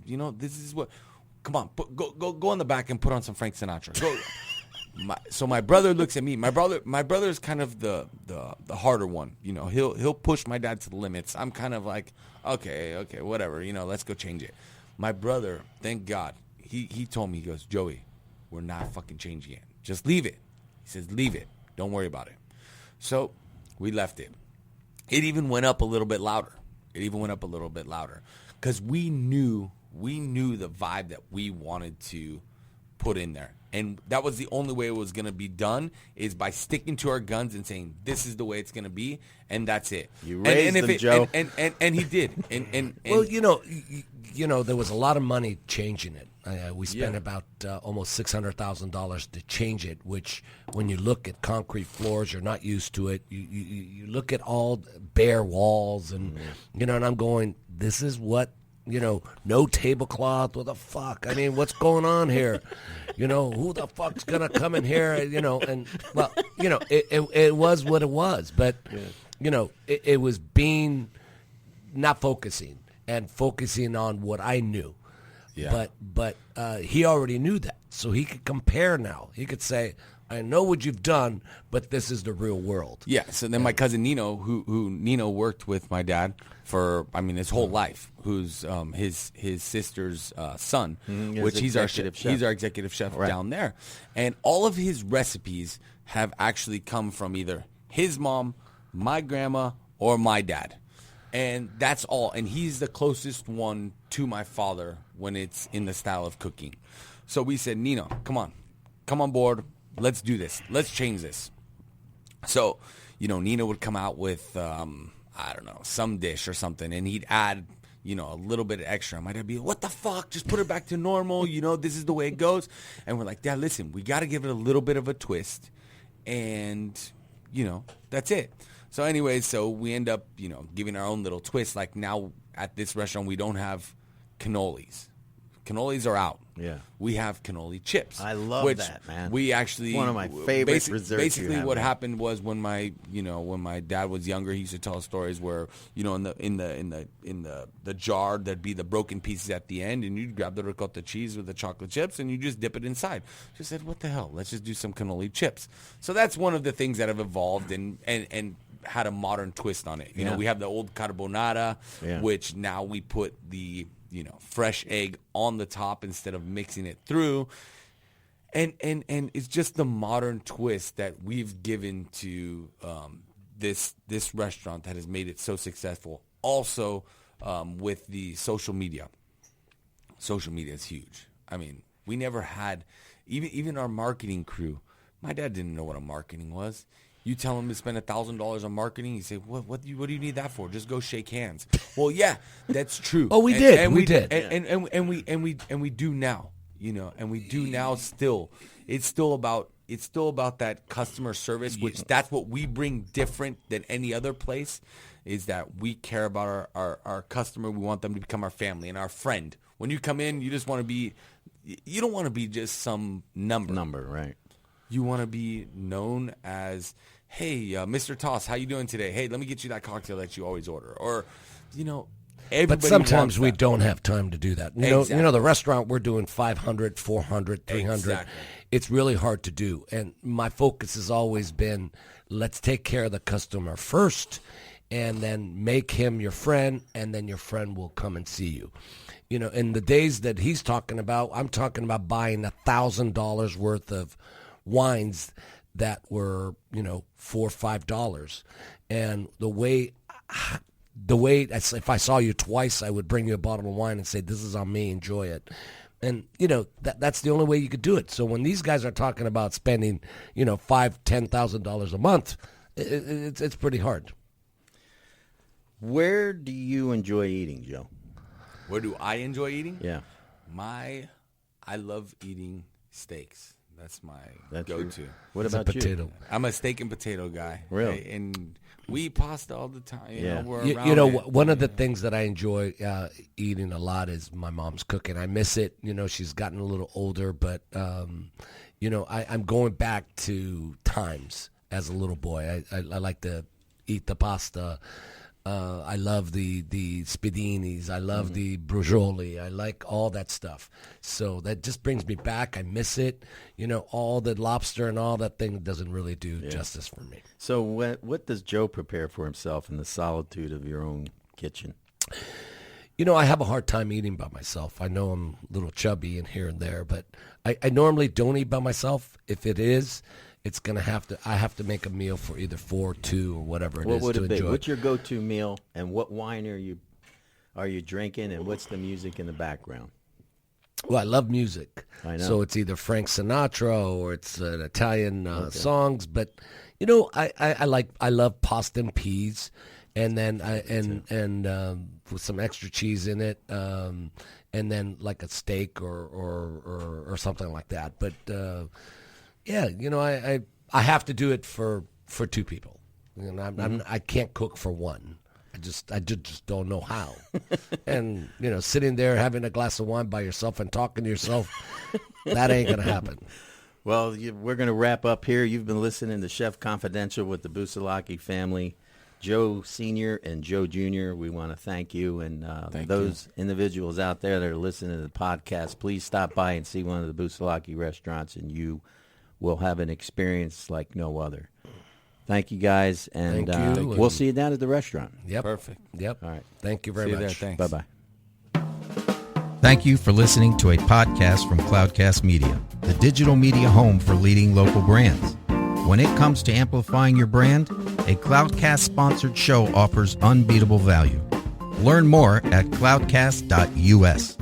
this is what. Come on, go in the back and put on some Frank Sinatra. Go. So my brother looks at me. My brother's kind of the harder one. He'll push my dad to the limits. I'm kind of like, okay, whatever. Let's go change it. My brother, thank God, he told me, he goes, Joey, we're not fucking changing it. Just leave it. He says, leave it. Don't worry about it. So we left it. It even went up a little bit louder. Because we knew the vibe that we wanted to put in there. And that was the only way it was going to be done, is by sticking to our guns and saying, this is the way it's going to to be, and that's it. You raised them, Joe. And he did. And well, there was a lot of money changing it. We spent about almost $600,000 to change it, which when you look at concrete floors, you're not used to it. You look at all bare walls, and, and I'm going, this is what, no tablecloth. What the fuck? I mean, what's going on here? Who the fuck's going to come in here? And, well, it was what it was. But, it was being not focusing and focusing on what I knew. Yeah. But he already knew that. So he could compare now. He could say, I know what you've done, but this is the real world. Yeah, so then my cousin Nino, who Nino worked with my dad for, his whole life, who's his sister's son, which he's our executive chef down there. And all of his recipes have actually come from either his mom, my grandma, or my dad. And that's all. And he's the closest one to my father when it's in the style of cooking. So we said, Nino, come on board. Let's do this. Let's change this. So, Nino would come out with, some dish or something, and he'd add, a little bit of extra. My dad would be, what the fuck? Just put it back to normal. This is the way it goes. And we're like, Dad, listen, we got to give it a little bit of a twist. And, that's it. So anyways, so we end up, giving our own little twist. Like now at this restaurant, we don't have cannolis. Cannolis are out. Yeah. We have cannoli chips. I love that, man. We actually, one of my favorite desserts. Basically, what happened was when my dad was younger, he used to tell stories where, in the jar there'd be the broken pieces at the end, and you'd grab the ricotta cheese with the chocolate chips and you just dip it inside. Just said, what the hell? Let's just do some cannoli chips. So that's one of the things that have evolved and had a modern twist on it. We have the old carbonara, which now we put the fresh egg on the top instead of mixing it through. And it's just the modern twist that we've given to this restaurant that has made it so successful. Also, with the social media. Social media is huge. We never had, even our marketing crew, my dad didn't know what a marketing was. You tell him to spend $1,000 on marketing. You say, what do you need that for? Just go shake hands. Well, yeah, that's true. Oh, we did. And we do now. And we do now still. It's still about that customer service, which that's what we bring different than any other place, is that we care about our customer. We want them to become our family and our friend. When you come in, you just want to be, you don't want to be just some number. Right. You want to be known as, hey, Mr. Toss, how you doing today? Hey, let me get you that cocktail that you always order. Or, everybody. But sometimes we don't have time to do that. You know, the restaurant, we're doing 500, 400, 300. Exactly. It's really hard to do. And my focus has always been, let's take care of the customer first, and then make him your friend, and then your friend will come and see you. In the days that he's talking about, I'm talking about buying $1,000 worth of wines that were, $4 or $5. And the way, if I saw you twice, I would bring you a bottle of wine and say, this is on me, enjoy it. And, that's the only way you could do it. So when these guys are talking about spending, $5,000, $10,000 a month, it's pretty hard. Where do you enjoy eating, Joe? Where do I enjoy eating? Yeah. I love eating steaks. That's my go-to. What about you? I'm a steak and potato guy. Really? Right? And we eat pasta all the time. One of the things that I enjoy eating a lot is my mom's cooking. I miss it. She's gotten a little older, but I'm going back to times as a little boy. I like to eat the pasta. I love the Spiedinis. I love the Brugioli. I like all that stuff. So that just brings me back. I miss it. All the lobster and all that thing doesn't really do justice for me. So what does Joe prepare for himself in the solitude of your own kitchen? I have a hard time eating by myself. I know I'm a little chubby and here and there, but I normally don't eat by myself. If it is, it's gonna I have to make a meal for either 4, 2, or whatever it is to enjoy. What's your go-to meal, and what wine are you drinking, and what's the music in the background? Well, I love music. I know. So it's either Frank Sinatra or it's Italian songs. But I love pasta and peas, and then with some extra cheese in it, and then like a steak or something like that. But I have to do it for 2 people. I can't cook for one. I just don't know how. And sitting there having a glass of wine by yourself and talking to yourself, that ain't gonna happen. Well, we're gonna wrap up here. You've been listening to Chef Confidential with the Busalacchi family, Joe Sr. and Joe Jr. We want to thank you, and those individuals out there that are listening to the podcast. Please stop by and see one of the Busalacchi restaurants, and you will have an experience like no other. Thank you, guys, and we'll see you down at the restaurant. Yep. Perfect. Yep. All right. Thank you very much. Thanks. Bye-bye. Thank you for listening to a podcast from Cloudcast Media, the digital media home for leading local brands. When it comes to amplifying your brand, a Cloudcast-sponsored show offers unbeatable value. Learn more at cloudcast.us.